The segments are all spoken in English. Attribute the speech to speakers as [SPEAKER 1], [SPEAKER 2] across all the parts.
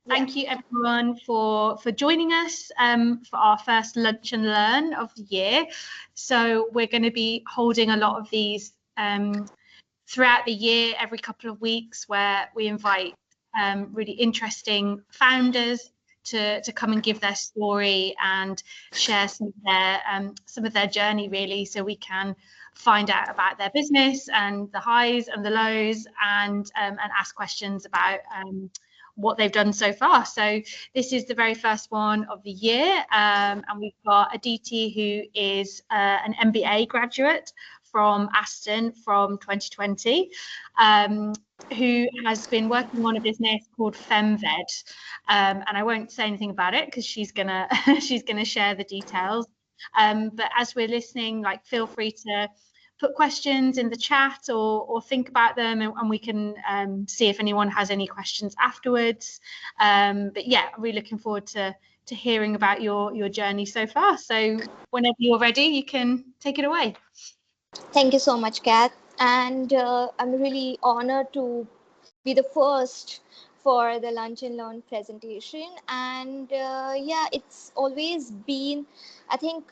[SPEAKER 1] Thank you everyone for joining us for our first Lunch and Learn of the year. So we're going to be holding a lot of these throughout the year, every couple of weeks, where we invite really interesting founders to come and give their story and share some of their journey, really, so we can find out about their business and the highs and the lows, and ask questions about what they've done so far. So this is the very first one of the year, and we've got Aditi, who is an MBA graduate from Aston from 2020, who has been working on a business called Femved, and I won't say anything about it because she's gonna share the details. But as we're listening, feel free to put questions in the chat or think about them, and we can see if anyone has any questions afterwards. But yeah, I'm really looking forward to hearing about your journey so far. So whenever you're ready, you can take it away.
[SPEAKER 2] Thank you so much, Kath. And I'm really honored to be the first for the Lunch and Learn presentation. And yeah, it's always been, I think,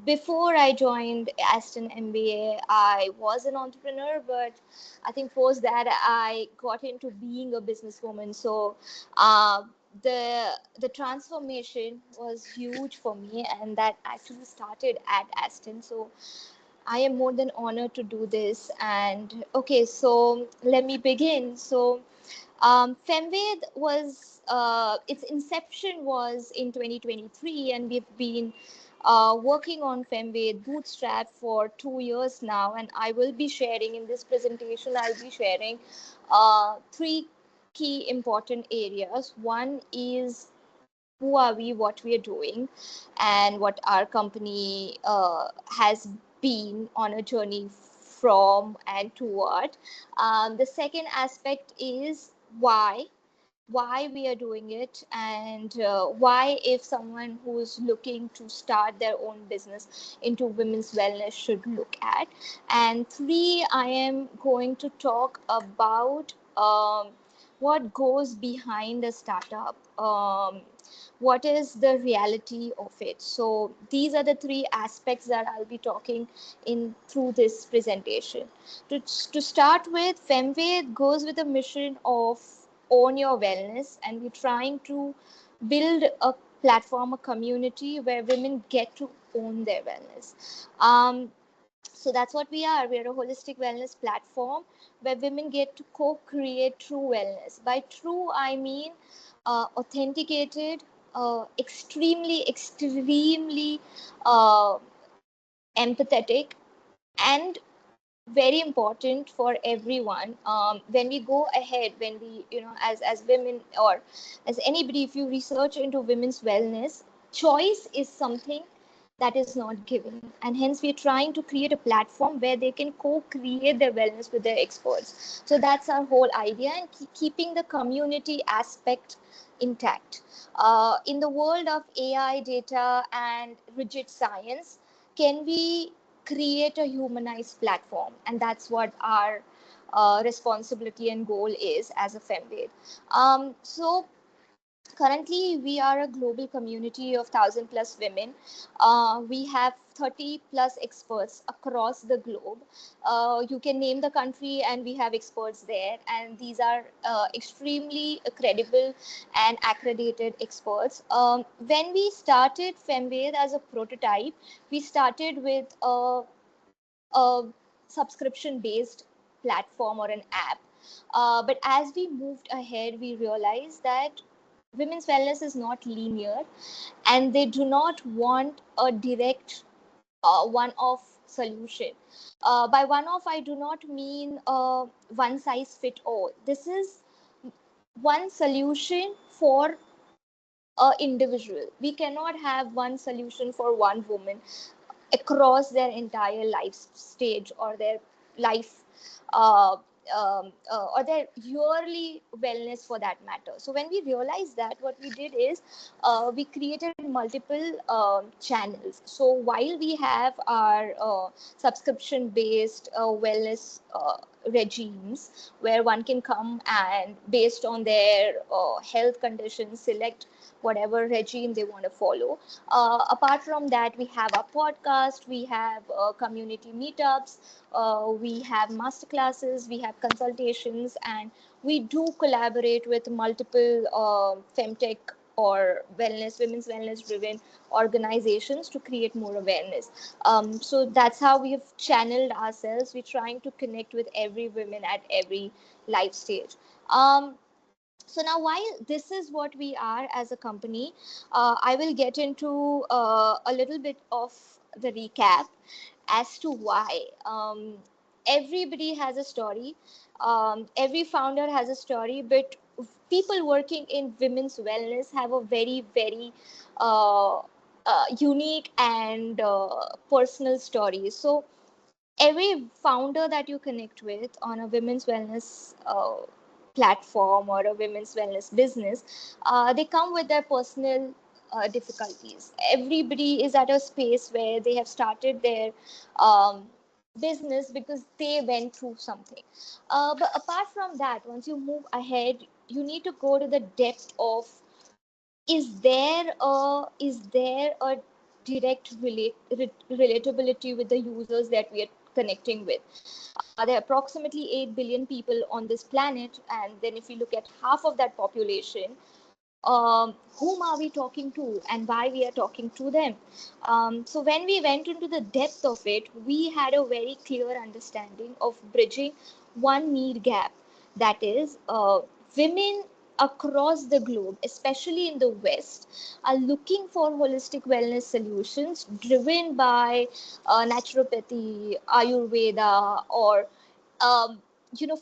[SPEAKER 2] before I joined Aston MBA, I was an entrepreneur, but I think post that I got into being a businesswoman. So the transformation was huge for me, and that actually started at Aston. So I am more than honored to do this. And okay, so let me begin. So Femved was, its inception was in 2023, and we've been working on Femved Bootstrap for 2 years now. And I will be sharing in this presentation, I'll be sharing 3 key important areas. One is who are we, what we are doing, and what our company has been on a journey from and toward. The second aspect is why we are doing it, and why, if someone who's looking to start their own business into women's wellness, should look at. And 3, I am going to talk about what goes behind a startup, what is the reality of it. So these are the 3 aspects that I'll be talking in through this presentation. To start with, Femved goes with a mission of own your wellness, and we're trying to build a platform, a community where women get to own their wellness. So that's what we are. We're a holistic wellness platform where women get to co-create true wellness. By true, I mean authenticated, extremely empathetic, and very important for everyone. When we go ahead, when we, as women, or as anybody, if you research into women's wellness, choice is something that is not given, and hence we're trying to create a platform where they can co-create their wellness with their experts. So that's our whole idea, and keeping the community aspect intact. In the world of AI, data, and rigid science, can we create a humanized platform? And that's what our responsibility and goal is as a Femved. So currently, we are a global community of 1,000+ women. We have 30+ experts across the globe. You can name the country and we have experts there. And these are extremely credible and accredited experts. When we started Femved as a prototype, we started with a subscription-based platform or an app. But as we moved ahead, we realized that women's wellness is not linear, and they do not want a direct one-off solution. By one-off, I do not mean one size fit all. This is one solution for an individual. We cannot have one solution for one woman across their entire life stage, or their life or their yearly wellness, for that matter. So when we realized that, what we did is we created multiple channels. So while we have our subscription based wellness regimes where one can come and based on their health conditions select whatever regime they want to follow. Apart from that, we have a podcast, we have community meetups, we have master classes, we have consultations, and we do collaborate with multiple femtech or women's wellness driven organizations to create more awareness. So that's how we have channeled ourselves. We're trying to connect with every woman at every life stage. So now, while this is what we are as a company, I will get into a little bit of the recap as to why. Everybody has a story. Every founder has a story, but people working in women's wellness have a very, very unique and personal story. So every founder that you connect with on a women's wellness platform or a women's wellness business, they come with their personal difficulties. Everybody is at a space where they have started their business because they went through something. But apart from that, once you move ahead, you need to go to the depth of is there a direct relatability with the users that we are connecting with. There are approximately 8 billion people on this planet, and then if you look at half of that population, whom are we talking to and why we are talking to them. So when we went into the depth of it, we had a very clear understanding of bridging one need gap, that is women across the globe, especially in the West, are looking for holistic wellness solutions driven by naturopathy, Ayurveda, or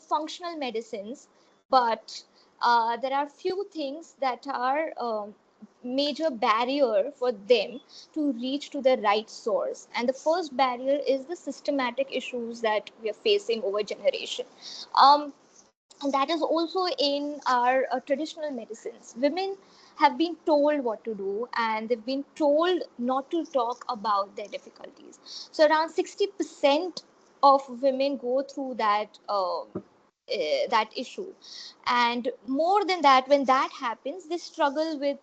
[SPEAKER 2] functional medicines. But there are few things that are major barrier for them to reach to the right source, and the first barrier is the systematic issues that we are facing over generation. And that is also in our traditional medicines. Women have been told what to do, and they've been told not to talk about their difficulties. So around 60% of women go through that issue, and more than that, when that happens, they struggle with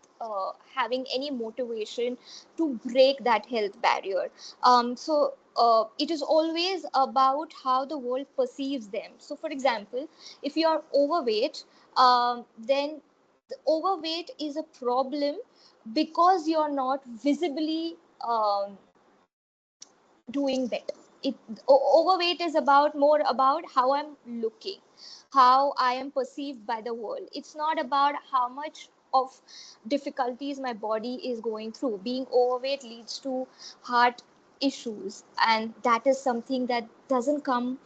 [SPEAKER 2] having any motivation to break that health barrier. So it is always about how the world perceives them. So for example, if you are overweight, then the overweight is a problem because you're not visibly doing better. Overweight is about more about how I'm looking, how I am perceived by the world. It's not about how much of difficulties my body is going through. Being overweight leads to heart issues, and that is something that doesn't come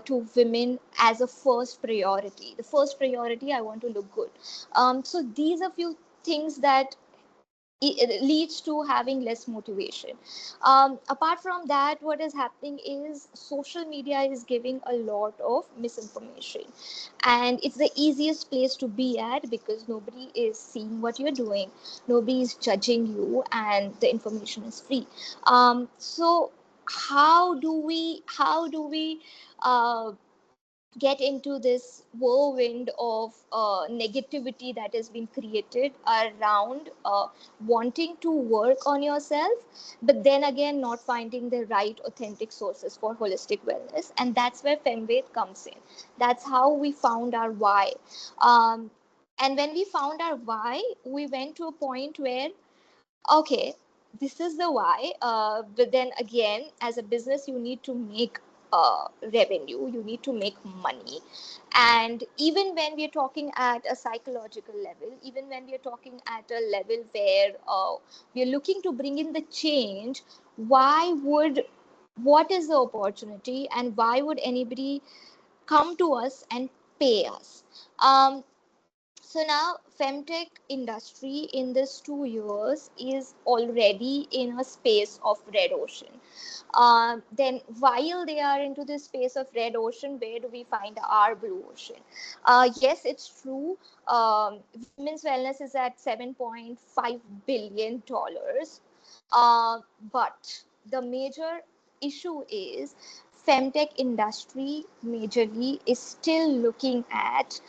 [SPEAKER 2] to women as a first priority. The first priority, I want to look good. So these are few things that it leads to having less motivation. Apart from that, what is happening is social media is giving a lot of misinformation, and it's the easiest place to be at because nobody is seeing what you're doing, nobody is judging you, and the information is free. So how do we uh, get into this whirlwind of negativity that has been created around wanting to work on yourself, but then again not finding the right authentic sources for holistic wellness. And that's where Femved comes in. That's how we found our why. um, and when we found our why, we went to a point where, okay, this is the why, but then again, as a business, you need to make revenue, you need to make money. And even when we're talking at a psychological level, even when we're talking at a level where we're looking to bring in the change, why would what is the opportunity and why would anybody come to us and pay us? So now femtech industry in this 2 years is already in a space of red ocean. Then while they are into this space of red ocean, where do we find our blue ocean? Yes, it's true. Women's wellness is at $7.5 billion. But the major issue is femtech industry majorly is still looking at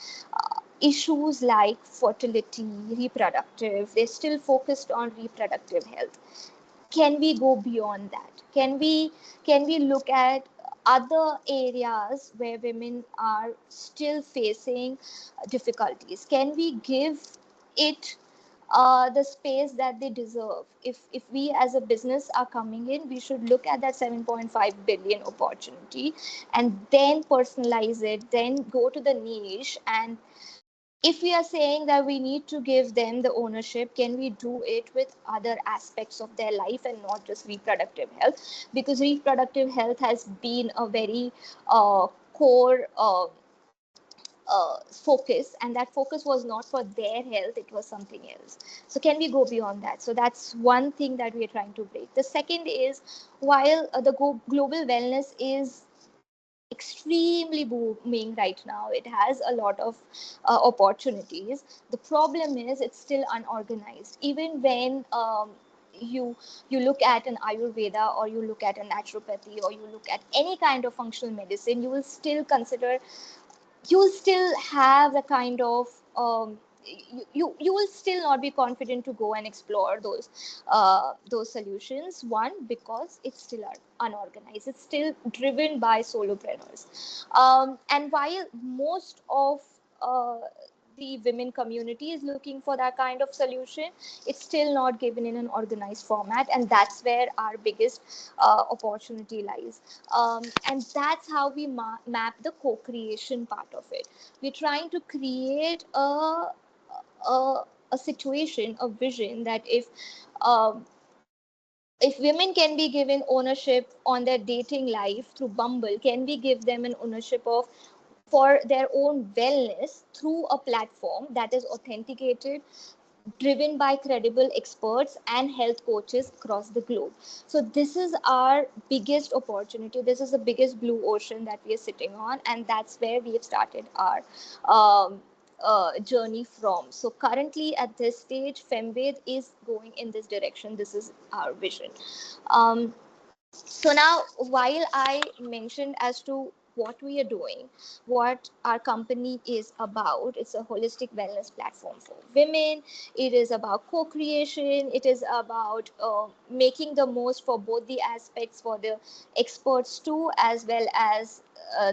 [SPEAKER 2] issues like fertility, reproductive. They're still focused on reproductive health. Can we go beyond that? Can we look at other areas where women are still facing difficulties? Can we give it the space that they deserve? If we as a business are coming in, we should look at that 7.5 billion opportunity and then personalize it, then go to the niche. And if we are saying that we need to give them the ownership, can we do it with other aspects of their life and not just reproductive health? Because reproductive health has been a very core focus, and that focus was not for their health, it was something else. So can we go beyond that? So that's one thing that we are trying to break. The second is, while the global wellness is extremely booming right now, it has a lot of opportunities. The problem is it's still unorganized. Even when you look at an ayurveda, or you look at a naturopathy, or you look at any kind of functional medicine, you will still consider, you will still have the kind of you will still not be confident to go and explore those solutions. One, because it's still unorganized, it's still driven by solopreneurs. And while most of the women community is looking for that kind of solution, it's still not given in an organized format, and that's where our biggest opportunity lies. And that's how we map the co-creation part of it. We're trying to create a, a situation, a vision, that um, if women can be given ownership on their dating life through Bumble, can we give them an ownership of for their own wellness through a platform that is authenticated, driven by credible experts and health coaches across the globe? So this is our biggest opportunity. This is the biggest blue ocean that we are sitting on, and that's where we have started our journey from. So currently at this stage, Femved is going in this direction. This is our vision. Um, so now, while I mentioned as to what we are doing, what our company is about, it's a holistic wellness platform for women. It is about co-creation. It is about making the most for both the aspects, for the experts too, as well as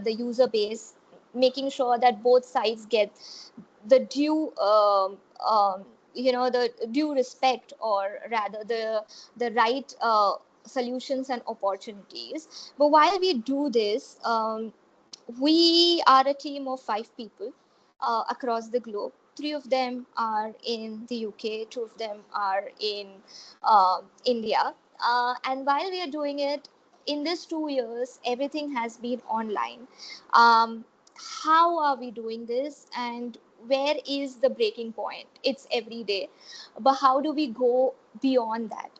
[SPEAKER 2] the user base, making sure that both sides get the due the due respect, or rather the right solutions and opportunities. But while we do this, we are a team of 5 people across the globe. 3 of them are in the UK, 2 of them are in India. And while we are doing it, in these 2 years, everything has been online. Um, how are we doing this, and where is the breaking point? It's every day, but how do we go beyond that?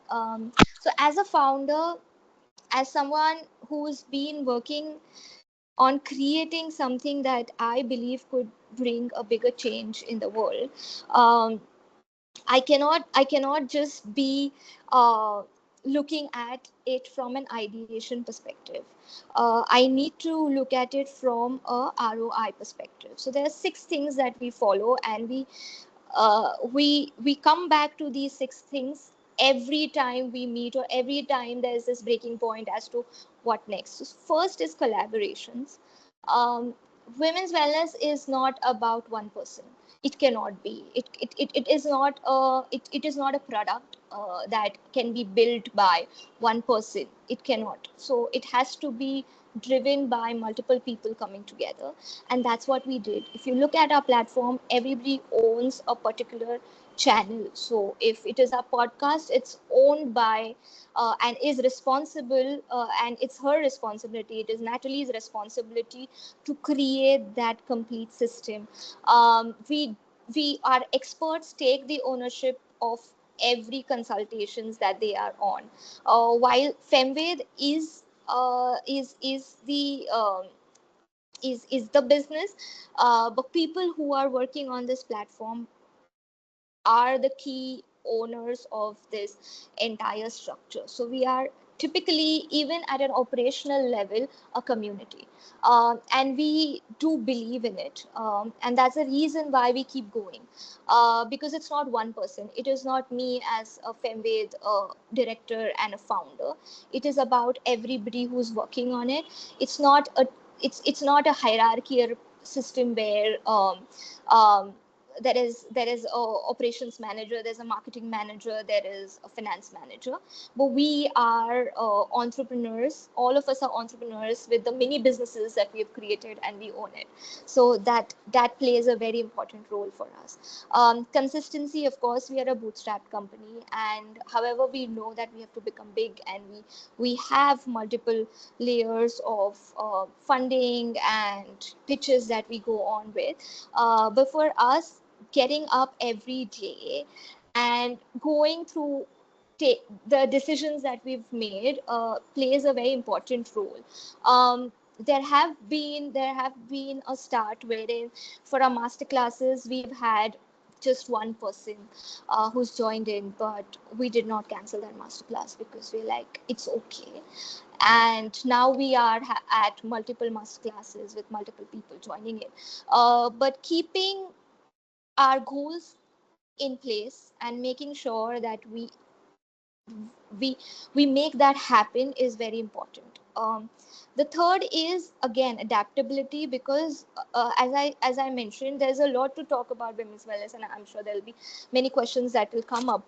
[SPEAKER 2] So as a founder, as someone who's been working on creating something that I believe could bring a bigger change in the world, um, I cannot just be looking at it from an ideation perspective. I need to look at it from a ROI perspective. So there are 6 things that we follow, and we come back to these 6 things every time we meet, or every time there's this breaking point as to what next. So first is collaborations. um, Women's wellness is not about one person. It cannot be. It is not it is not a product that can be built by one person. It cannot. So it has to be driven by multiple people coming together, and that's what we did. If you look at our platform, everybody owns a particular channel. So if it is a podcast, it's owned by and is responsible, and it's her responsibility, it is Natalie's responsibility to create that complete system. We our experts take the ownership of every consultations that they are on, while Femved is the is the business, but people who are working on this platform are the key owners of this entire structure. So we are typically, even at an operational level, a community. And we do believe in it. And that's the reason why we keep going. Because it's not one person. It is not me as a Femved director and a founder. It is about everybody who's working on it. It's not a hierarchy or system where there is a operations manager, there's a marketing manager, there is a finance manager, but we are entrepreneurs. All of us are entrepreneurs with the mini businesses that we have created, and we own it. So that plays a very important role for us. Consistency, of course, we are a bootstrap company, and however we know that we have to become big, and we have multiple layers of funding and pitches that we go on with. But for us, getting up every day and going through the decisions that we've made plays a very important role. There have been a start wherein for our master classes we've had just one person who's joined in, but we did not cancel that master class because we're like, it's okay. And now we are at multiple master classes with multiple people joining in, but keeping our goals in place and making sure that we we make that happen is very important. The third is again adaptability, because as I mentioned, there's a lot to talk about women's wellness, and I'm sure there'll be many questions that will come up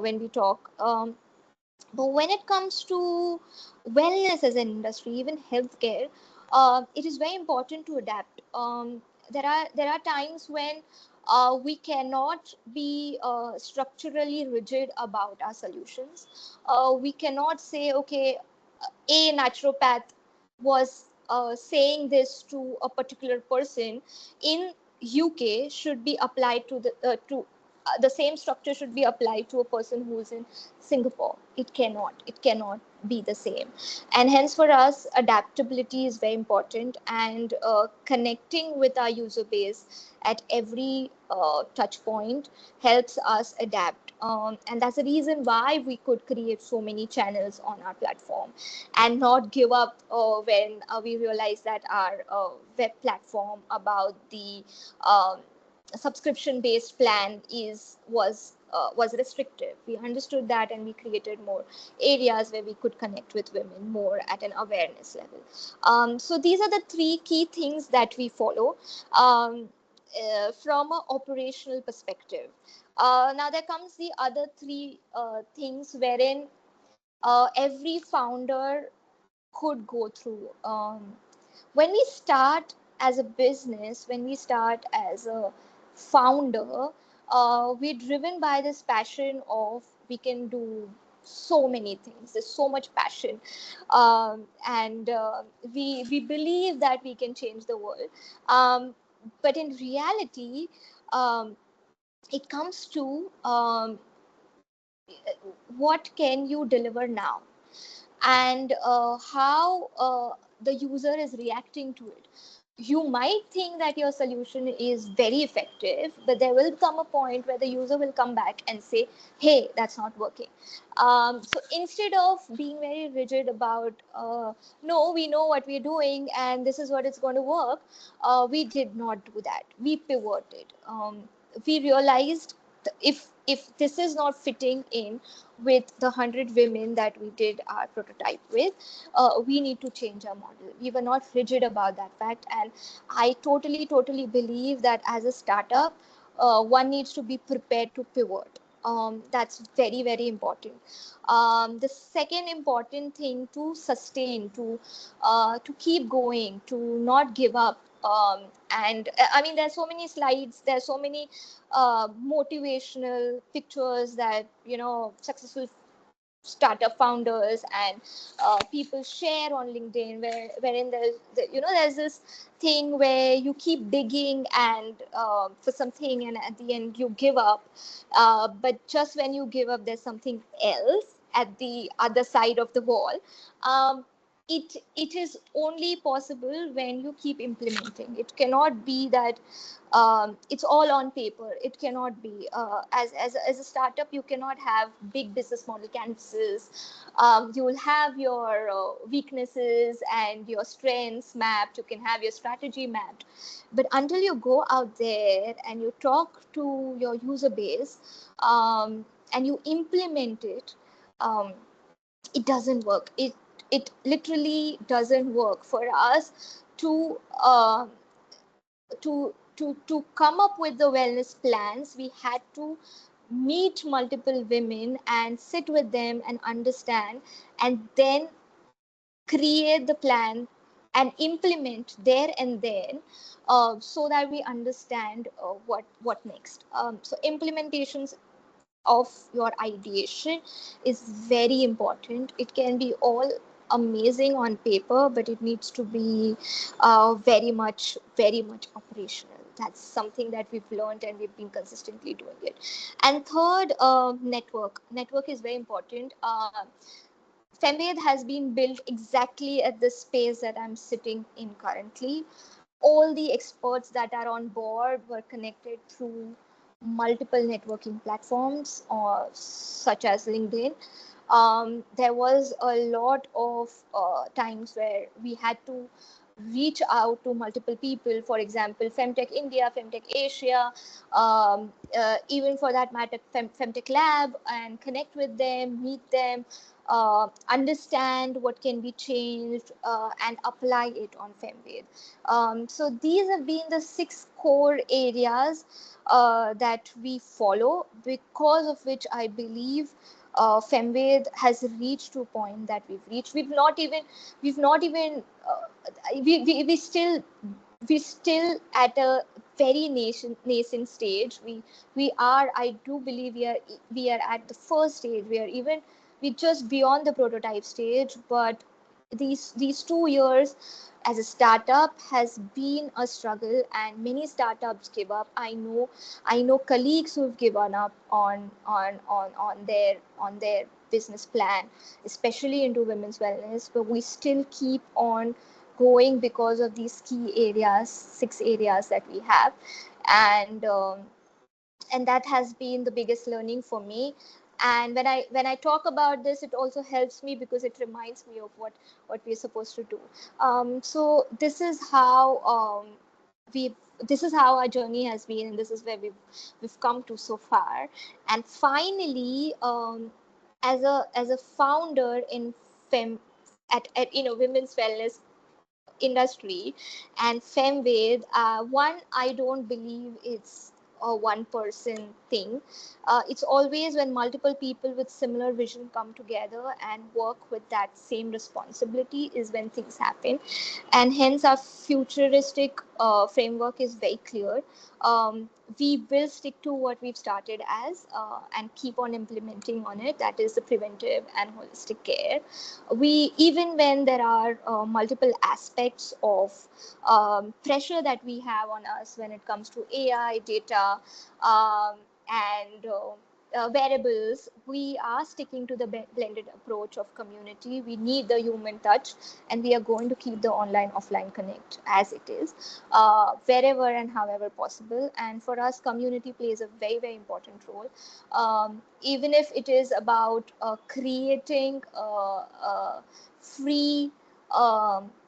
[SPEAKER 2] when we talk. But when it comes to wellness as an industry, even healthcare, it is very important to adapt. There are times when we cannot be structurally rigid about our solutions. We cannot say, okay, a naturopath was saying this to a particular person in UK should be applied to the same structure should be applied to a person who's in Singapore. It cannot be the same. And hence for us, adaptability is very important, and connecting with our user base at every touch point helps us adapt. And that's the reason why we could create so many channels on our platform and not give up when we realized that our web platform about the subscription based plan was restrictive. We understood that, and we created more areas where we could connect with women more at an awareness level. So these are the three key things that we follow from an operational perspective. Now there comes the other three things wherein every founder could go through. When we start as a business, when we start as a founder, we're driven by this passion of we can do so many things. There's so much passion, and we believe that we can change the world. But in reality, um, it comes to what can you deliver now, and how the user is reacting to it. You might think that your solution is very effective, but there will come a point where the user will come back and say, hey, that's not working. So instead of being very rigid about, no, we know what we're doing and this is what it's going to work, we did not do that. We pivoted. We realized if this is not fitting in with the 100 women that we did our prototype with, we need to change our model. We were not rigid about that fact, and I totally believe that as a startup, one needs to be prepared to pivot. That's very important. The second important thing, to sustain, to keep going, to not give up. And I mean, there's so many slides, there's so many motivational pictures that successful startup founders and people share on LinkedIn, wherein there's this thing where you keep digging and for something, and at the end you give up, but just when you give up, there's something else at the other side of the wall. it is only possible when you keep implementing. It cannot be that it's all on paper. It cannot be. As a startup, you cannot have big business model canvases. You will have your weaknesses and your strengths mapped. You can have your strategy mapped. But until you go out there and you talk to your user base, and you implement it, it doesn't work. It literally doesn't work for us to to come up with the wellness plans. We had to meet multiple women and sit with them and understand, and then create the plan and implement there and then, so that we understand what next. So implementations of your ideation is very important. It can be all amazing on paper, but it needs to be very much operational. That's something that we've learned and we've been consistently doing it. And third, network is very important. Femved has been built exactly at the space that I'm sitting in currently. All the experts that are on board were connected through multiple networking platforms, such as LinkedIn. There was a lot of times where we had to reach out to multiple people. For example, Femtech India, Femtech Asia, even for that matter, Femtech Lab, and connect with them, meet them, understand what can be changed, and apply it on Femved. So these have been the 6 core areas that we follow, because of which I believe Femved has reached to a point that we've reached. We've not even we still at a very nascent stage. We are, I do believe, we are at the first stage. We're just beyond the prototype stage. But these 2 years as a startup has been a struggle, and many startups give up. I know colleagues who've given up on their business plan, especially into women's wellness, but we still keep on going because of these key areas, 6 areas that we have. And um, and that has been the biggest learning for me. And when I talk about this, it also helps me because it reminds me of what we're supposed to do. So we this is how our journey has been, and this is where we've come to so far. And finally, as a founder in fem at women's wellness industry and Femved, one, I don't believe it's a one person thing. It's always when multiple people with similar vision come together and work with that same responsibility is when things happen. And hence our futuristic framework is very clear. We will stick to what we've started as, and keep on implementing on it. That is the preventive and holistic care. We, even when there are multiple aspects of pressure that we have on us when it comes to AI data, and variables, we are sticking to the blended approach of community. We need the human touch, and we are going to keep the online offline connect as it is, wherever and however possible. And for us, community plays a very, very important role. Even if it is about creating free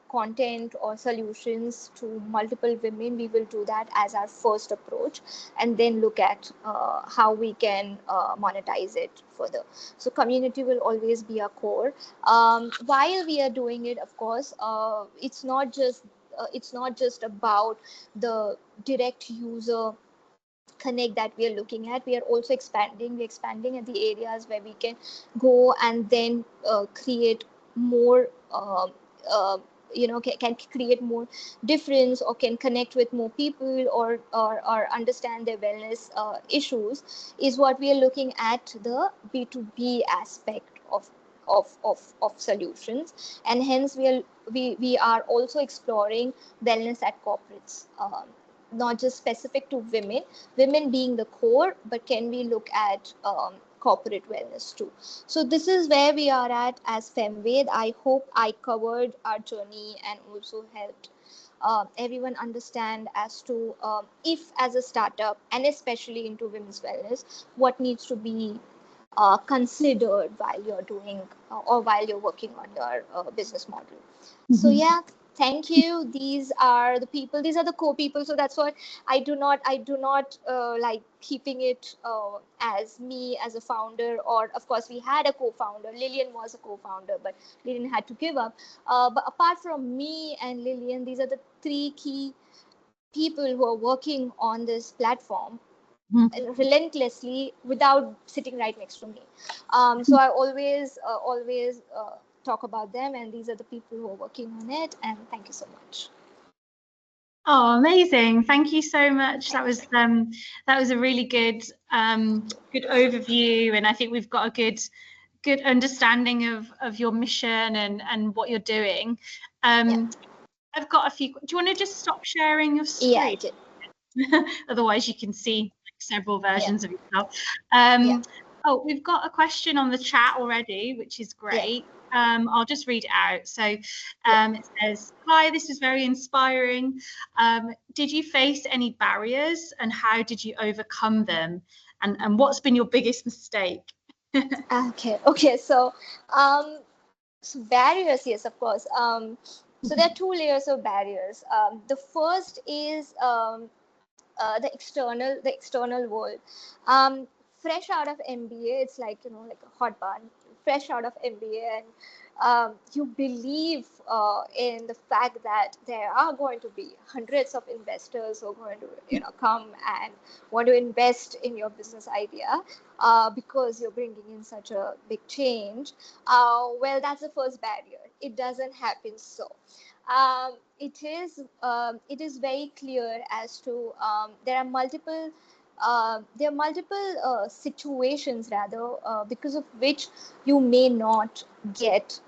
[SPEAKER 2] content or solutions to multiple women, we will do that as our first approach, and then look at how we can monetize it further. So community will always be our core. While we are doing it, of course, it's not just about the direct user connect that we are looking at. We are also expanding. We're expanding at the areas where we can go and then create more can create more difference, or can connect with more people, or understand their wellness issues, is what we are looking at, the B2B aspect of solutions. And hence we are also exploring wellness at corporates, not just specific to women being the core, but can we look at corporate wellness too. So this is where we are at as Femved. I hope I covered our journey and also helped everyone understand as to if as a startup and especially into women's wellness, what needs to be considered while you're doing or while you're working on your business model. So yeah, thank you. These are the people, these are the co-people. So that's what I do not like keeping it as me as a founder, or of course we had a co-founder. Lillian was a co-founder, but Lillian had to give up. But apart from me and Lillian, these are the three key people who are working on this platform relentlessly without sitting right next to me. So I always talk about them, and these are the people who are working on it. And thank you so much.
[SPEAKER 1] Oh, amazing! Thank you so much. That was a really good good overview, and I think we've got a good understanding of your mission and what you're doing. I've got a few. Do you want to just stop sharing your screen?
[SPEAKER 2] Yeah, I did.
[SPEAKER 1] Otherwise, you can see several versions of yourself. Oh, we've got a question on the chat already, which is great. I'll just read it out. So it says, hi, this is very inspiring. Did you face any barriers and how did you overcome them? And what's been your biggest mistake?
[SPEAKER 2] Okay. So barriers, yes, of course. So there are two layers of barriers. The first is the external world. Fresh out of MBA, it's like like a hot bun. Fresh out of MBA, and you believe in the fact that there are going to be hundreds of investors who are going to come and want to invest in your business idea because you're bringing in such a big change. Well, that's the first barrier. It doesn't happen so. It is very clear as to there are multiple situations rather because of which you may not get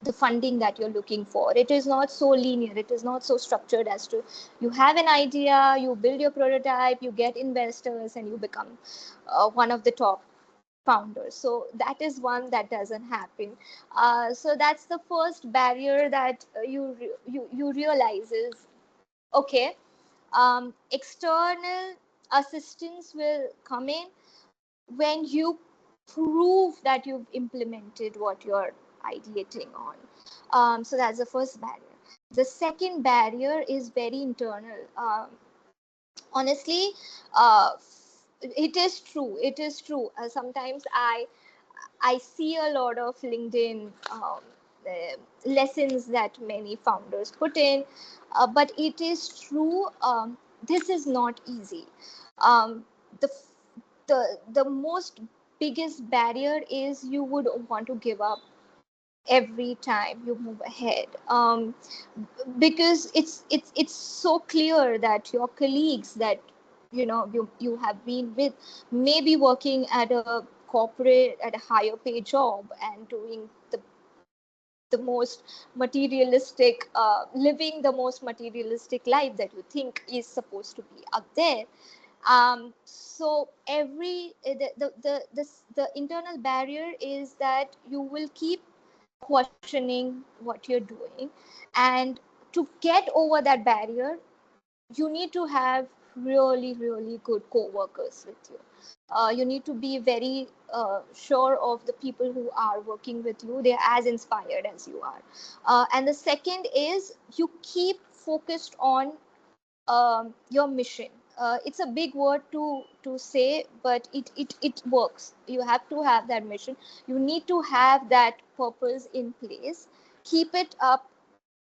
[SPEAKER 2] the funding that you're looking for. It is not so linear. It is not so structured as to you have an idea, you build your prototype, you get investors, and you become one of the top founders. So that is one that doesn't happen. So that's the first barrier that you realize is okay. External assistance will come in when you prove that you've implemented what you're ideating on. So that's the first barrier. The second barrier is very internal. Honestly, it is true. Sometimes I see a lot of LinkedIn lessons that many founders put in, but it is true. This is not easy. Um, the the most biggest barrier is you would want to give up every time you move ahead, because it's so clear that your colleagues that you have been with may be working at a corporate at a higher paid job and doing the most materialistic living the most materialistic life that you think is supposed to be out there. So the internal barrier is that you will keep questioning what you're doing, and to get over that barrier you need to have really good co-workers with you. You need to be very sure of the people who are working with you. They're as inspired as you are. And the second is you keep focused on your mission. It's a big word to say, but it works. You have to have that mission. You need to have that purpose in place. Keep it up,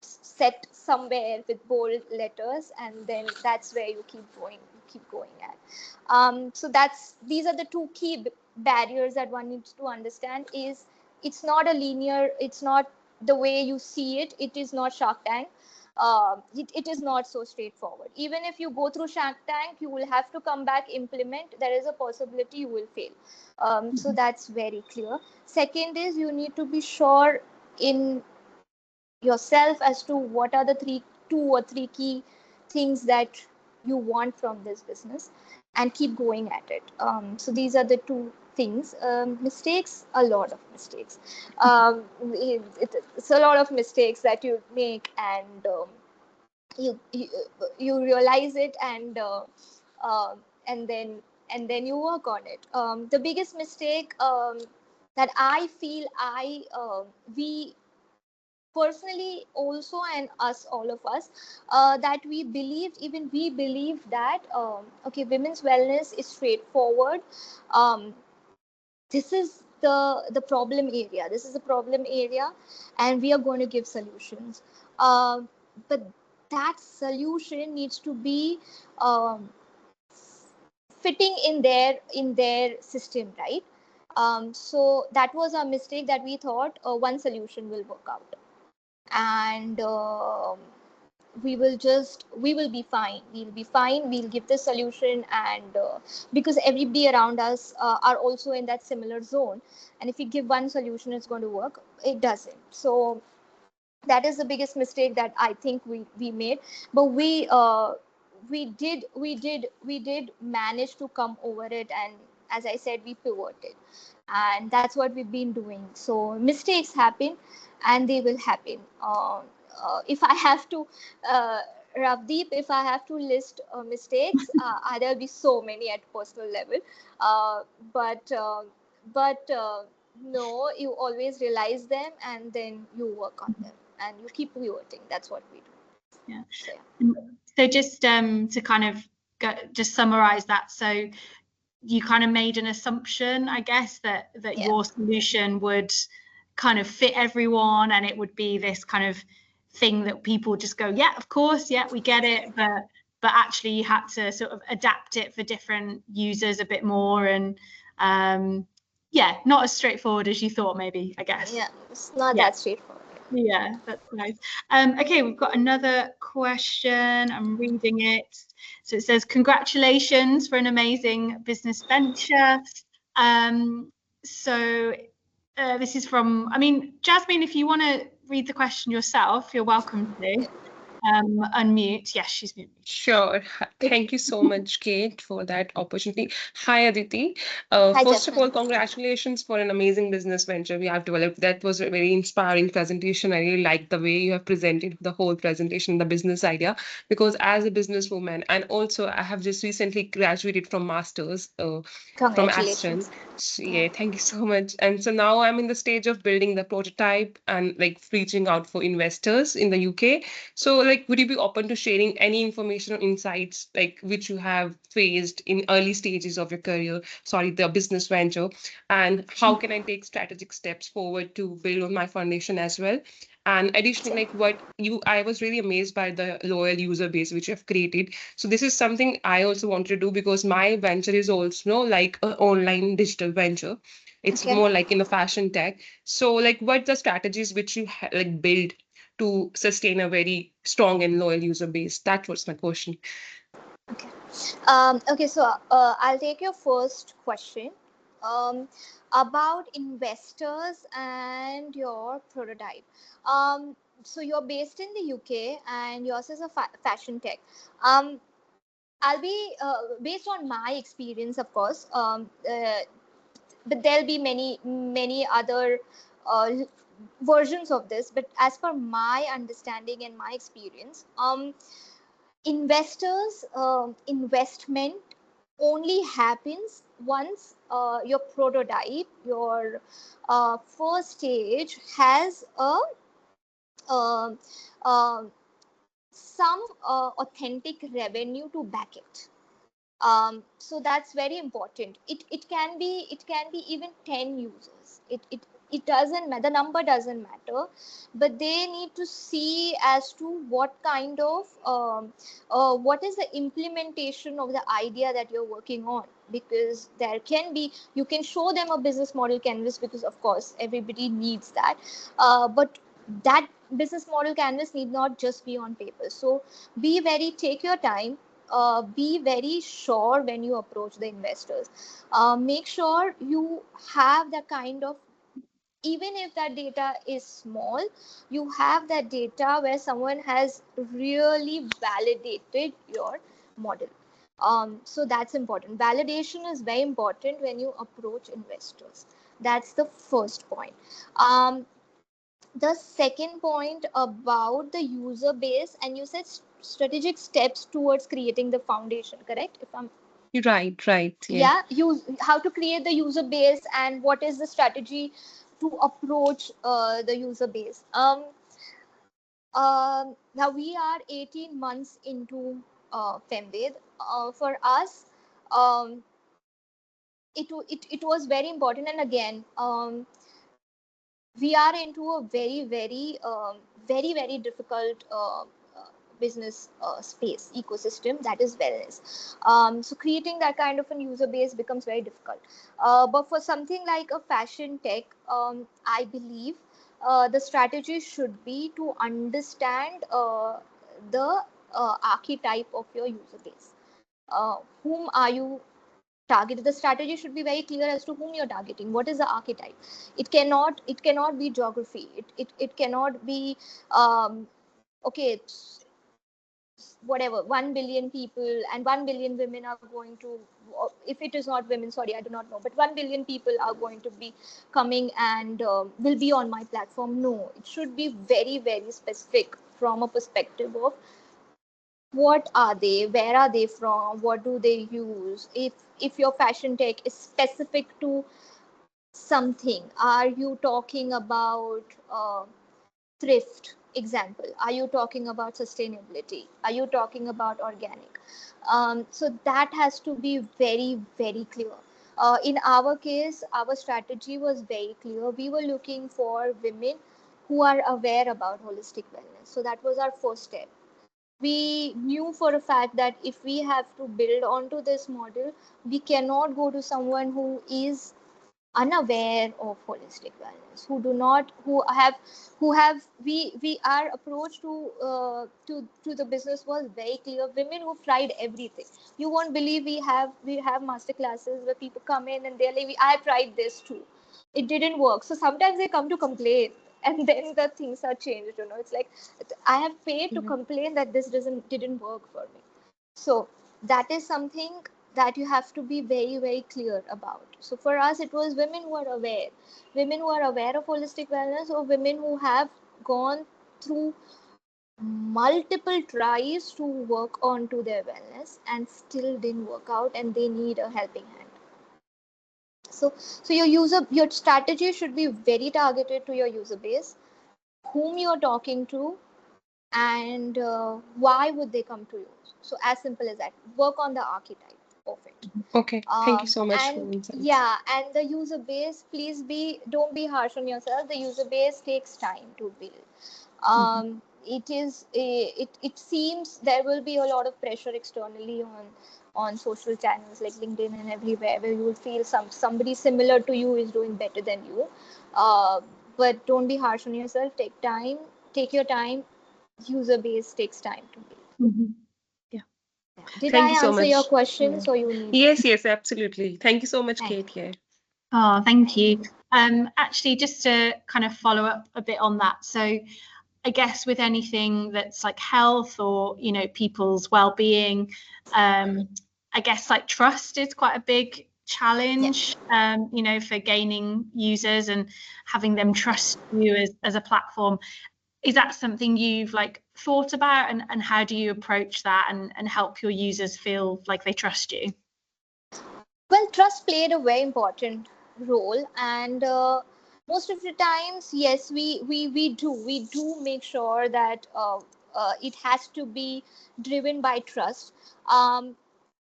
[SPEAKER 2] set somewhere with bold letters, and then that's where you keep going at. So these are the two key barriers that one needs to understand. Is it's not a linear, it's not the way you see it. It is not Shark Tank. It is not so straightforward. Even if you go through Shark Tank, you will have to come back, implement. There is a possibility you will fail. So that's very clear. Second is you need to be sure in yourself as to what are the two or three key things that you want from this business, and keep going at it. So these are the two things, mistakes, a lot of mistakes. It's a lot of mistakes that you make, and you, you you realize it, uh, and then you work on it. The biggest mistake that I feel we personally also, and us, all of us, that we believed that okay, women's wellness is straightforward. um, this is the problem area, and we are going to give solutions. But that solution needs to be um, fitting in their system, right? So that was a mistake, that we thought one solution will work out, and we will be fine, we'll give the solution. And because everybody around us are also in that similar zone, and if we give one solution it's going to work, it doesn't. So that is the biggest mistake that I think we made. But we did manage to come over it, and as I said, we pivoted, and that's what we've been doing. So mistakes happen, and they will happen. If I have to uh, Ravdeep, if I have to list mistakes, there'll be so many at personal level. uh, but uh, but no, you always realize them, and then you work on them, and you keep pivoting. That's what we do.
[SPEAKER 1] Yeah.
[SPEAKER 2] So, yeah.
[SPEAKER 1] So just to kind of just summarize that. So you kind of made an assumption, I guess, that
[SPEAKER 2] Yeah.
[SPEAKER 1] your solution would kind of fit everyone, and it would be this kind of thing that people just go, yeah, of course, yeah, we get it. But actually you had to sort of adapt it for different users a bit more, and yeah, not as straightforward as you thought, maybe, I guess.
[SPEAKER 2] Yeah, it's not that straightforward.
[SPEAKER 1] Yeah, that's nice. Okay, we've got another question. I'm reading it. So it says, congratulations for an amazing business venture. So this is from, I mean, Jasmine, if you want to read the question yourself, you're welcome to. Unmute. Yes, she's muted.
[SPEAKER 3] Sure. Thank you so much, Kate, for that opportunity. Hi, Aditi.
[SPEAKER 2] Hi,
[SPEAKER 3] First of
[SPEAKER 2] Jasmine.
[SPEAKER 3] all, congratulations for an amazing business venture we have developed. That was a very inspiring presentation. I really liked the way you have presented the whole presentation, the business idea, because as a businesswoman, and also I have just recently graduated from Masters from Aston.
[SPEAKER 2] Congratulations.
[SPEAKER 3] Yeah, thank you so much. And so now I'm in the stage of building the prototype and like reaching out for investors in the UK. So, like, would you be open to sharing any information or insights, like, which you have faced in early stages of your career, sorry, the business venture, and how can I take strategic steps forward to build on my foundation as well? And additionally, like I was really amazed by the loyal user base which you have created. So this is something I also wanted to do because my venture is also like an online digital venture. It's
[SPEAKER 2] Okay.
[SPEAKER 3] more like in the fashion tech. So, like, what the strategies which you like build to sustain a very strong and loyal user base? That was my question.
[SPEAKER 2] Okay. Okay, so I'll take your first question about investors and your prototype. So you're based in the UK, and yours is a fashion tech. Um, I'll be based on my experience, of course, but there'll be many other uh, versions of this. But as per my understanding and my experience, investors investment only happens once your prototype, your first stage, has a uh, uh, some authentic revenue to back it. So that's very important. It can be even 10 users. It doesn't matter, the number doesn't matter, but they need to see as to what kind of what is the implementation of the idea that you're working on. Because there can be, you can show them a business model canvas, because of course everybody needs that, but that business model canvas need not just be on paper. So take your time, be very sure when you approach the investors. Make sure you have the kind of, even if that data is small, you have that data where someone has really validated your model. So that's important. Validation is very important when you approach investors. That's the first point. The second point about the user base, and you said strategic steps towards creating the foundation, correct? If I'm
[SPEAKER 3] Right, right. Yeah.
[SPEAKER 2] yeah, use how to create the user base and what is the strategy to approach the user base. Now we are 18 months into Femved. For us, um, it was very important, and again, we are into a very difficult business space ecosystem, that is wellness. So creating that kind of a user base becomes very difficult, but for something like a fashion tech, I believe the strategy should be to understand the archetype of your user base. Whom are you target? The strategy should be very clear as to whom you're targeting. What is the archetype? It cannot be geography. It cannot be okay, it's whatever, 1 billion people and 1 billion women are going to, if it is not women, sorry, I do not know, but 1 billion people are going to be coming and will be on my platform. No, it should be very specific from a perspective of what are they, where are they from, what do they use. If your fashion tech is specific to something, are you talking about thrift example, are you talking about sustainability, are you talking about organic? So that has to be very clear. In our case, our strategy was very clear. We were looking for women who are aware about holistic wellness, so that was our first step. We knew for a fact that if we have to build onto this model, we cannot go to someone who is unaware of holistic wellness, who do not, who have we our approach to the business was very clear. Women who've tried everything. You won't believe, we have master classes where people come in and they're like, I tried this too, it didn't work. So sometimes they come to complain, and then the things are changed. It's like, I have paid to
[SPEAKER 3] Yeah.
[SPEAKER 2] complain that this didn't work for me. So that is something that you have to be very clear about. So for us, it was women who are aware of holistic wellness, or women who have gone through multiple tries to work on to their wellness and still didn't work out, and they need a helping hand. So your strategy should be very targeted to your user base, whom you're talking to, and why would they come to you. So as simple as that. Work on the archetype of it.
[SPEAKER 3] Okay. Thank you so much for
[SPEAKER 2] And
[SPEAKER 3] the insights.
[SPEAKER 2] yeah, and the user base, please don't be harsh on yourself. The user base takes time to build. It seems there will be a lot of pressure externally on social channels like LinkedIn and everywhere, where you will feel somebody similar to you is doing better than you. uh, but don't be harsh on yourself. Take your time. User base takes time to build.
[SPEAKER 3] Yeah.
[SPEAKER 2] Did I
[SPEAKER 3] Thank you so
[SPEAKER 2] answer your
[SPEAKER 3] much.
[SPEAKER 2] questions,
[SPEAKER 3] Yeah.
[SPEAKER 2] or you need?
[SPEAKER 3] Yes, yes, absolutely. Thank you so much,
[SPEAKER 2] Thank
[SPEAKER 3] Kate. Yeah.
[SPEAKER 1] Oh, thank
[SPEAKER 2] thank
[SPEAKER 1] you.
[SPEAKER 2] you.
[SPEAKER 1] Actually, just to kind of follow up a bit on that. So I guess with anything that's like health or, people's well-being, I guess like trust is quite a big
[SPEAKER 2] Yeah.
[SPEAKER 1] challenge, for gaining users and having them trust you as a platform. Is that something you've like thought about, and how do you approach that and help your users feel like they trust you?
[SPEAKER 2] Well, trust played a very important role, and most of the times, yes, we do make sure that it has to be driven by trust,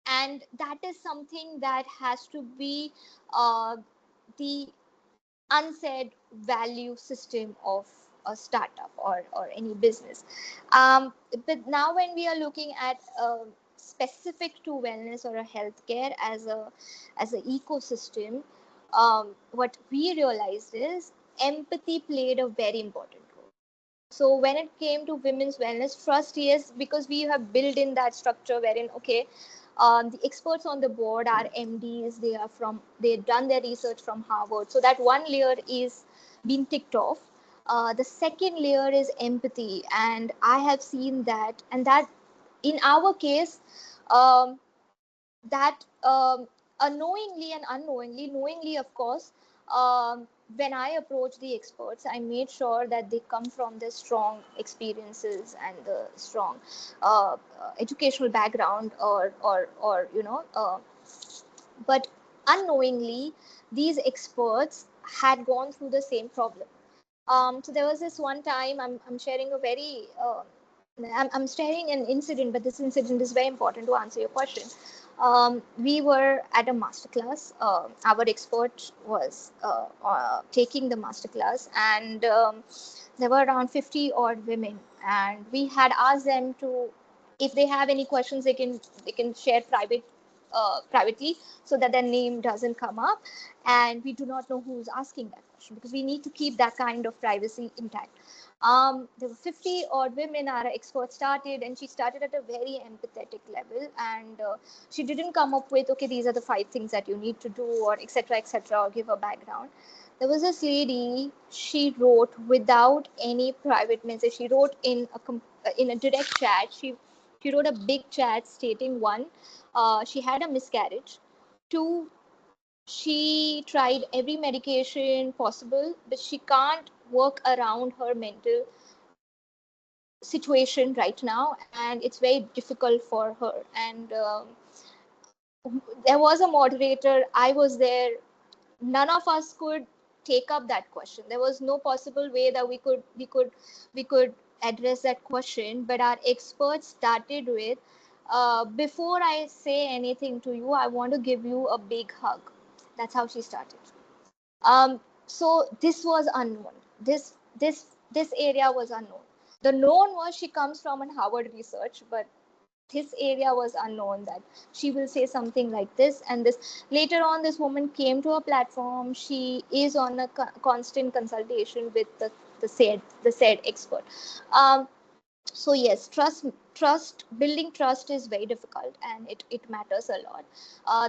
[SPEAKER 2] and that is something that has to be the unsaid value system of a startup or any business. But now when we are looking at specific to wellness or a healthcare as an ecosystem, what we realized is empathy played a very important role. So when it came to women's wellness, trust, yes, because we have built in that structure wherein, okay, the experts on the board are MDs. They've done their research from Harvard. So that one layer is being ticked off. The second layer is empathy, and I have seen that, and that in our case, um, that unknowingly and unknowingly, knowingly of course, when I approach the experts, I made sure that they come from the strong experiences and the strong educational background, or but unknowingly these experts had gone through the same problem. So there was this one time, I'm sharing a very I'm sharing an incident, but this incident is very important to answer your question. We were at a masterclass. Our expert was taking the masterclass, and there were around 50 odd women, and we had asked them to, if they have any questions, they can share privately, so that their name doesn't come up, and we do not know who's asking that question, because we need to keep that kind of privacy intact. There were 50 odd women. Our expert started, and she started at a very empathetic level, and she didn't come up with, okay, these are the 5 things that you need to do, or etc., or give a background. There was this lady, she wrote without any private message. She wrote in a direct chat. She wrote a big chat stating, one, she had a miscarriage. Two, she tried every medication possible, but she can't work around her mental situation right now, and it's very difficult for her. And there was a moderator. I was there. None of us could take up that question. There was no possible way that we could address that question. But our experts started with, before I say anything to you, I want to give you a big hug. That's how she started. So this was unknown. This area was unknown. The known was she comes from an Harvard research, but this area was unknown, that she will say something like this. And this, later on, this woman came to a platform. She is on a constant consultation with the said expert. um, so yes, building trust is very difficult, and it matters a lot.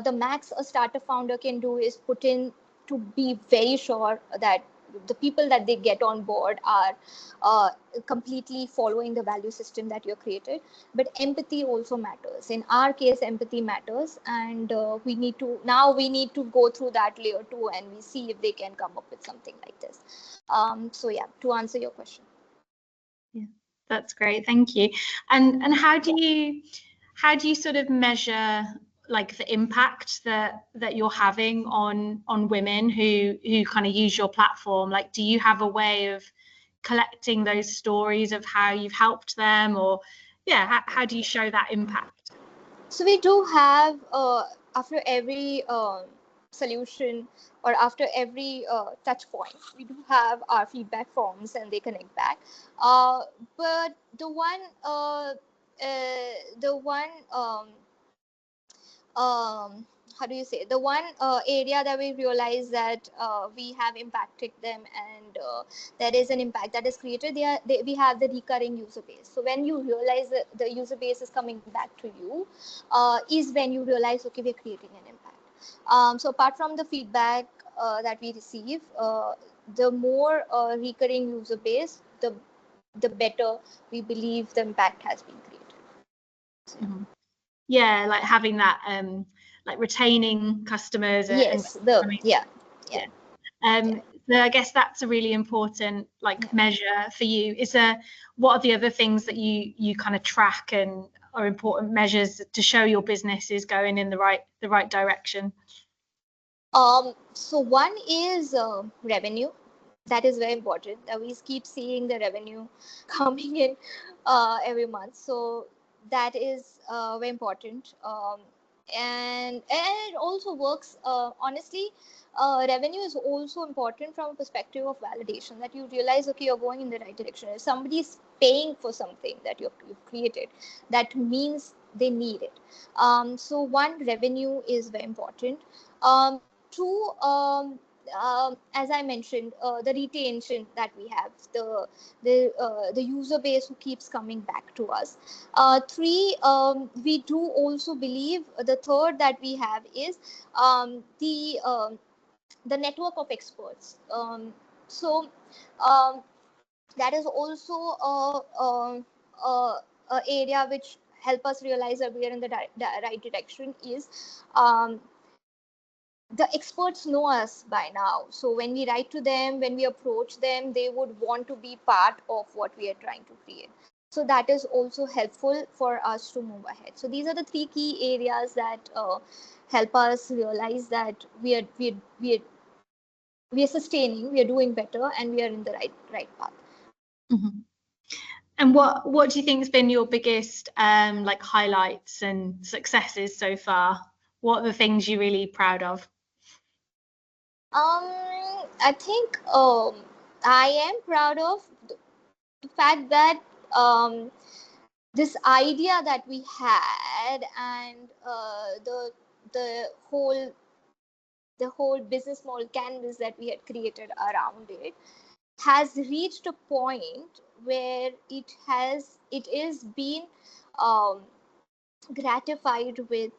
[SPEAKER 2] The max a startup founder can do is put in, to be very sure that the people that they get on board are uh, completely following the value system that you're created. But empathy also matters. In our case, empathy matters, and we need to go through that layer too, and we see if they can come up with something like this. So yeah, to answer your question.
[SPEAKER 1] Yeah, that's great. Thank you. And how do you sort of measure like the impact that you're having on women who kind of use your platform? Like, do you have a way of collecting those stories of how you've helped them, or how do you show that impact?
[SPEAKER 2] So we do have, after every solution, or after every touch point, we do have our feedback forms, and they connect back. But the one how do you say, the one area that we realize that we have impacted them, and there is an impact that is created, we have the recurring user base. So when you realize that the user base is coming back to you, is when you realize, okay, we're creating an impact. So apart from the feedback that we receive, the more recurring user base, the better we believe the impact has been created. So,
[SPEAKER 1] Mhm. Yeah, like having that like retaining customers
[SPEAKER 2] yes,
[SPEAKER 1] and
[SPEAKER 2] yeah.
[SPEAKER 1] yeah. So I guess that's a really important like measure for you. What are the other things that you kind of track and are important measures to show your business is going in the right direction?
[SPEAKER 2] So one is revenue. That is very important. That we keep seeing the revenue coming in every month. So that is very important. And it also works. Honestly, revenue is also important from a perspective of validation. That you realize, okay, you're going in the right direction. If somebody is paying for something that you've created, that means they need it. So one, revenue is very important. Two, as I mentioned, the retention that we have, the user base who keeps coming back to us. Three, we do also believe, the third that we have is the network of experts. So that is also a area which help us realize that we are in the right direction is the experts know us by now. So when we write to them, when we approach them, they would want to be part of what we are trying to create. So that is also helpful for us to move ahead. So these are the three key areas that help us realize that we are sustaining, we are doing better, and we are in the right path.
[SPEAKER 1] Mm-hmm. And what do you think has been your biggest like highlights and successes so far? What are the things you're really proud of?
[SPEAKER 2] I think I am proud of the fact that this idea that we had, and the whole business model canvas that we had created around it has reached a point where it is being um, gratified with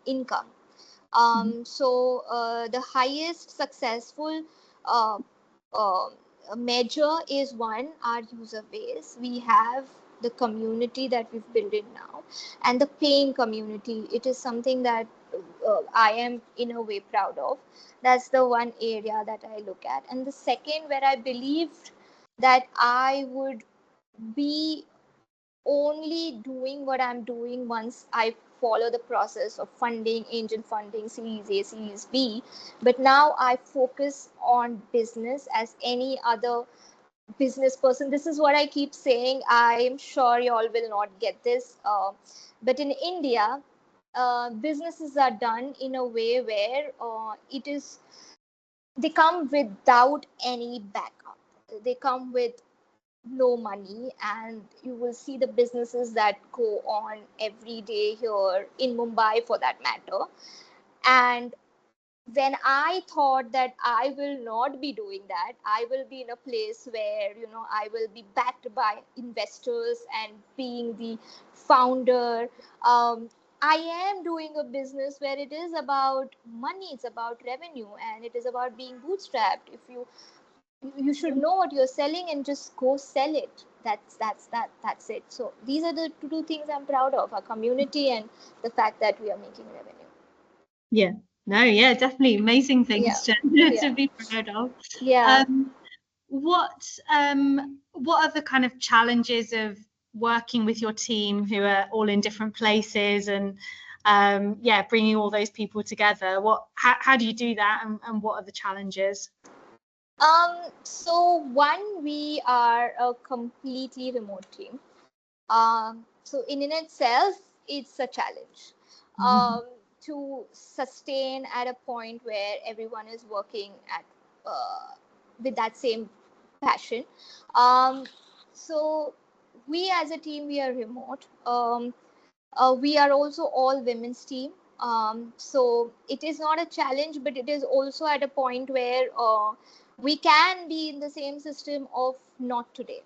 [SPEAKER 2] income. So the highest successful uh, uh, measure is one, our user base. We have the community that we've built in now, and the paying community. It is something that I am in a way proud of. That's the one area that I look at. And the second, where I believed that I would be only doing what I'm doing once I follow the process of funding, angel funding, Series A, Series B. But now I focus on business as any other business person. This is what I keep saying. I'm sure you all will not get this. But in India, businesses are done in a way where they come without any backup. They come with no money, and you will see the businesses that go on every day here in Mumbai, for that matter. And when I thought that I will not be doing that, I will be in a place where I will be backed by investors and being the founder. I am doing a business where it is about money, it's about revenue, and it is about being bootstrapped. If you should know what you're selling and just go sell it. That's it. So these are the two things I'm proud of: our community and the fact that we are making revenue.
[SPEAKER 1] Yeah, no, yeah, definitely amazing things to
[SPEAKER 2] Yeah.
[SPEAKER 1] be proud of.
[SPEAKER 2] Yeah.
[SPEAKER 1] What are the kind of challenges of working with your team who are all in different places, and yeah, bringing all those people together? How do you do that, and what are the challenges?
[SPEAKER 2] So one, we are a completely remote team. So in itself, it's a challenge to sustain at a point where everyone is working at with that same passion. So we as a team, we are remote. We are also all women's team. So it is not a challenge, but it is also at a point where we can be in the same system of not today.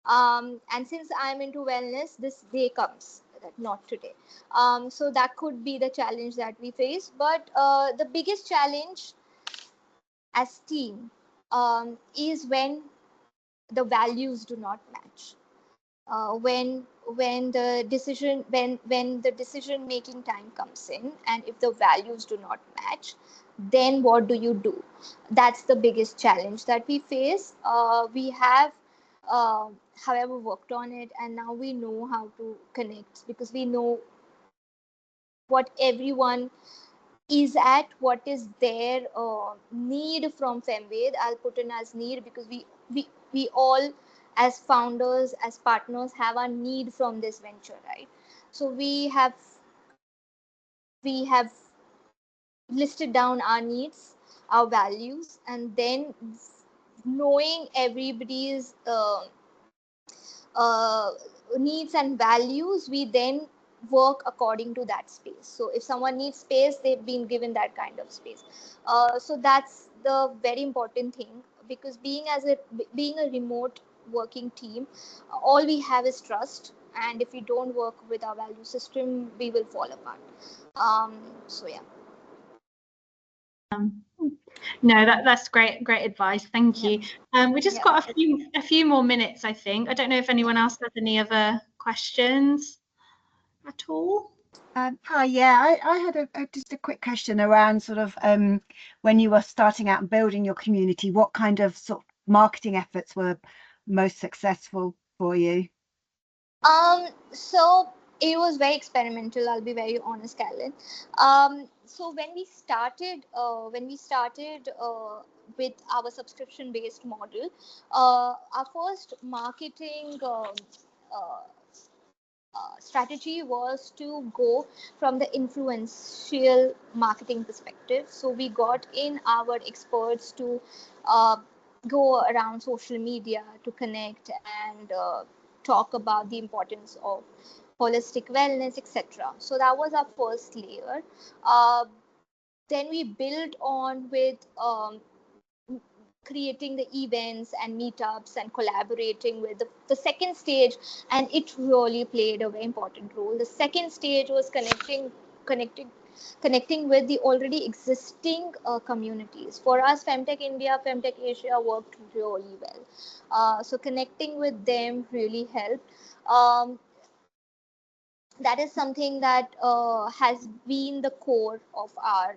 [SPEAKER 2] And since I'm into wellness, this day comes that not today. So that could be the challenge that we face. But the biggest challenge as team is when the values do not match. When the decision making time comes in, and if the values do not match, then what do you do? That's the biggest challenge that we face. We have uh, however worked on it, and now we know how to connect, because we know what everyone is at, what is their need from Femved. I'll put in as need, because we all as founders, as partners, have a need from this venture, right? So we have listed down our needs, our values, and then knowing everybody's uh, needs and values, we then work according to that space. So if someone needs space, they've been given that kind of space. So that's the very important thing, because being a remote working team, all we have is trust, and if we don't work with our value system, we will fall apart. So yeah.
[SPEAKER 1] No, that's great advice. Thank you. We just got a few more minutes, I think. I don't know if anyone else has any other questions at all.
[SPEAKER 4] Hi, yeah, I had just a quick question around sort of when you were starting out and building your community, what kind of sort of marketing efforts were most successful for you?
[SPEAKER 2] So it was very experimental. I'll be very honest, Callan. So when we started with our subscription-based model, our first marketing strategy was to go from the influential marketing perspective. So we got in our experts to go around social media to connect and talk about the importance of holistic wellness, etc. So that was our first layer. Then we built on with creating the events and meetups and collaborating with the second stage, and it really played a very important role. The second stage was connecting with the already existing communities. For us, Femtech India, Femtech Asia worked really well. So connecting with them really helped. That is something that has been the core of our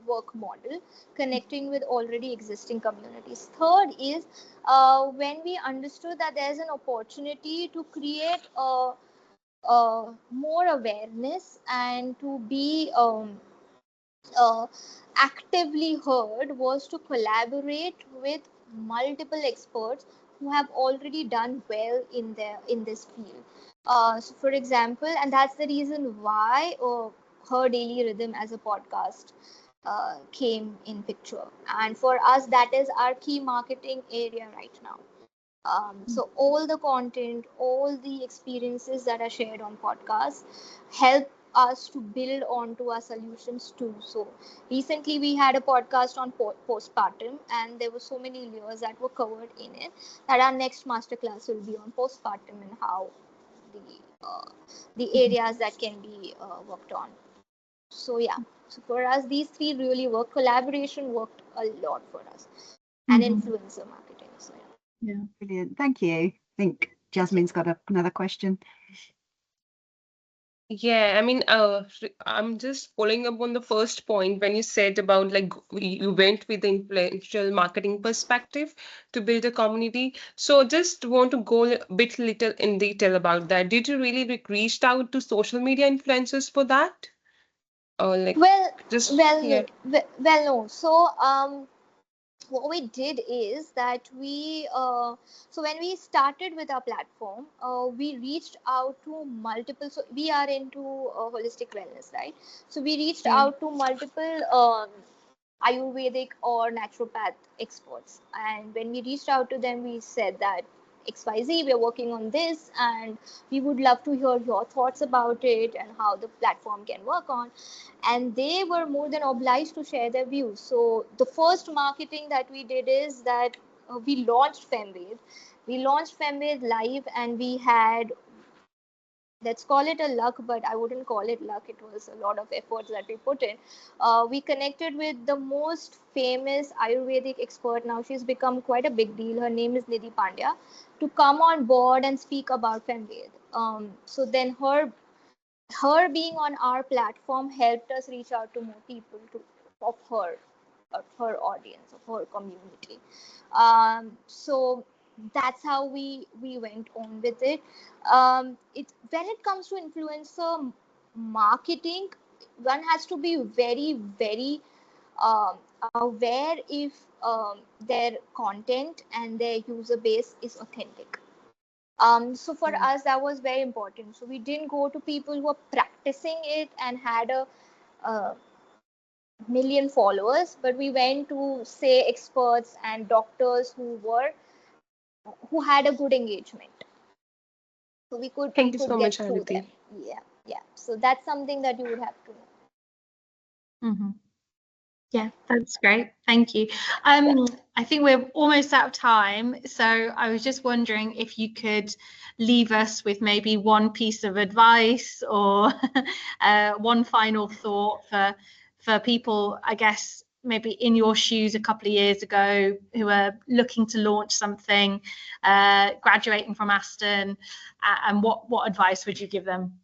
[SPEAKER 2] work model, connecting with already existing communities. Third is when we understood that there's an opportunity to create more awareness and to be actively heard, was to collaborate with multiple experts who have already done well in this field. So for example, and that's the reason why Her Daily Rhythm as a podcast came in picture. And for us, that is our key marketing area right now. So all the content, all the experiences that are shared on podcasts help us to build onto our solutions too. So recently we had a podcast on postpartum, and there were so many layers that were covered in it, that our next masterclass will be on postpartum and how the areas that can be worked on. So yeah, so for us, these three really work. Collaboration worked a lot for us, and influencer marketing. So
[SPEAKER 4] yeah, brilliant. Thank you. I think Jasmine's got another question.
[SPEAKER 3] Yeah, I mean, I'm just following up on the first point when you said about like you went with the influential marketing perspective to build a community. So just want to go a bit little in detail about that. Did you really reached out to social media influencers for that? Or like just yeah.
[SPEAKER 2] well, no. So what we did is that so when we started with our platform, we reached out to multiple. So we are into holistic wellness, right? So we reached out to multiple Ayurvedic or naturopath experts, and when we reached out to them, we said that XYZ, we're working on this, and we would love to hear your thoughts about it and how the platform can work on. And they were more than obliged to share their views. So the first marketing that we did is that we launched Femved. We launched Femved live, and we had, let's call it a luck, but I wouldn't call it luck. It was a lot of efforts that we put in. We connected with the most famous Ayurvedic expert. Now she's become quite a big deal. Her name is Nidhi Pandya, to come on board and speak about Femved. So then her being on our platform helped us reach out to more people of her audience, of her community. So that's how we went on with it. When it comes to influencer marketing, one has to be very, very aware if their content and their user base is authentic. So for us, that was very important. So we didn't go to people who were practicing it and had a million followers, but we went to, say, experts and doctors who had a good engagement. So we could
[SPEAKER 3] Thank you so
[SPEAKER 2] get
[SPEAKER 3] much,
[SPEAKER 2] through them.
[SPEAKER 3] Aditi.
[SPEAKER 2] Yeah. So that's something that you would have to know.
[SPEAKER 1] Yeah, that's great. Thank you. I think we're almost out of time. So I was just wondering if you could leave us with maybe one piece of advice or one final thought for people, I guess, maybe in your shoes a couple of years ago, who are looking to launch something, graduating from Aston, and what advice would you give them?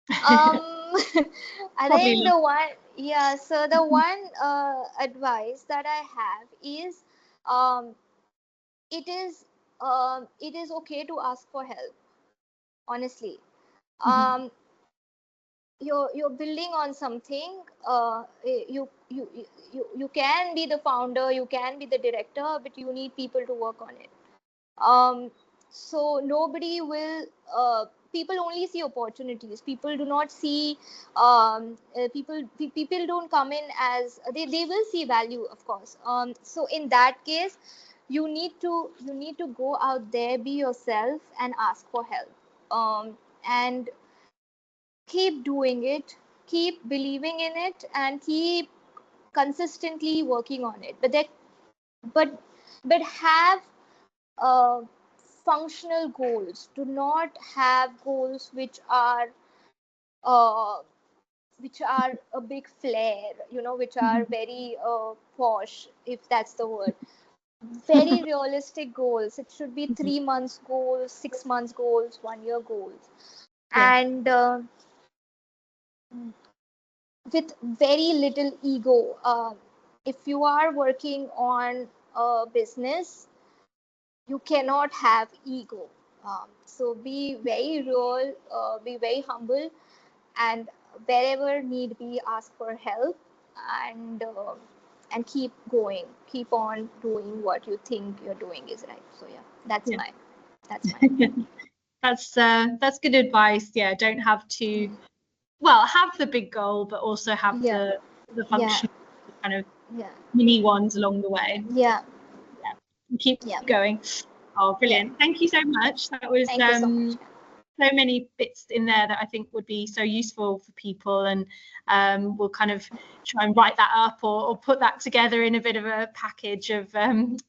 [SPEAKER 2] I think the one, yeah, so the one advice that I have is, it is okay to ask for help, honestly. You're building on something. You can be the founder, you can be the director, but you need people to work on it. So nobody will, people only see opportunities. People do not see, people don't come in as, they will see value, of course. So in that case, you need to go out there, be yourself, and ask for help. And keep doing it, keep believing in it, and keep consistently working on it. But have functional goals. Do not have goals which are a big flare, which are very posh, if that's the word. Very realistic goals. It should be 3 months goals, 6 months goals, 1 year goals. And with very little ego. If you are working on a business, you cannot have ego. So be very real, be very humble, and wherever need be, ask for help, and keep going, keep on doing what you think you're doing is right. So yeah, that's my
[SPEAKER 1] that's good advice. Yeah, don't have to, well, have the big goal, but also have the function kind of mini ones along the way. Keep going. Oh, brilliant. Thank you so much. That was so many bits in there that I think would be so useful for people, and we'll kind of try and write that up or put that together in a bit of a package of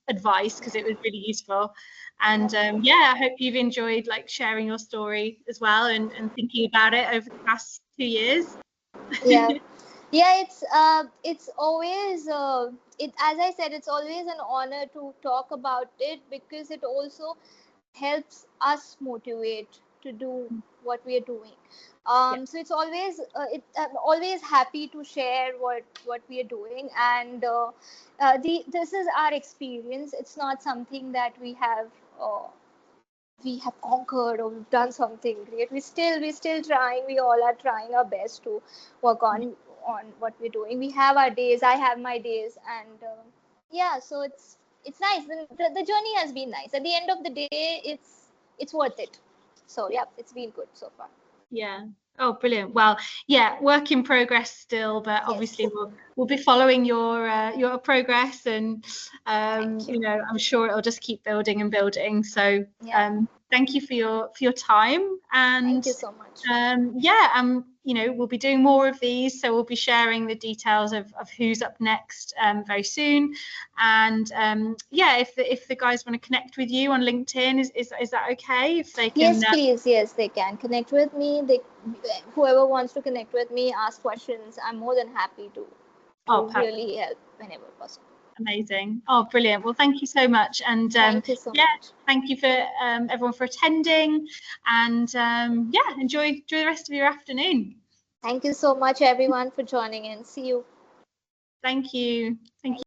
[SPEAKER 1] advice, because it was really useful. And yeah, I hope you've enjoyed like sharing your story as well, and thinking about it over the past 2 years.
[SPEAKER 2] It's always as I said, it's always an honor to talk about it, because it also helps us motivate to do what we are doing. So it's always I'm always happy to share what we are doing, and this is our experience. It's not something that we have conquered, or we've done something great. We're still trying. We all are trying our best to work on what we're doing. We have our days. I have my days, and so it's nice. The journey has been nice. At the end of the day, it's worth it. So yeah, it's been good so far.
[SPEAKER 1] Yeah. Oh, brilliant. Well, yeah, work in progress still, but obviously we'll be following your progress, and I'm sure it'll just keep building and building. So thank you for your time, and
[SPEAKER 2] thank you so much.
[SPEAKER 1] We'll be doing more of these, so we'll be sharing the details of who's up next very soon. And if the guys want to connect with you on LinkedIn, is that okay? If they can,
[SPEAKER 2] yes, please. Yes, they can connect with me. Whoever wants to connect with me, ask questions. I'm more than happy to really help whenever possible.
[SPEAKER 1] Amazing. Oh, brilliant. Well, thank you so much. And
[SPEAKER 2] thank you so much.
[SPEAKER 1] Thank you for everyone for attending, and enjoy the rest of your afternoon.
[SPEAKER 2] Thank you so much, everyone, for joining in. See you.
[SPEAKER 1] Thank you. Thank you.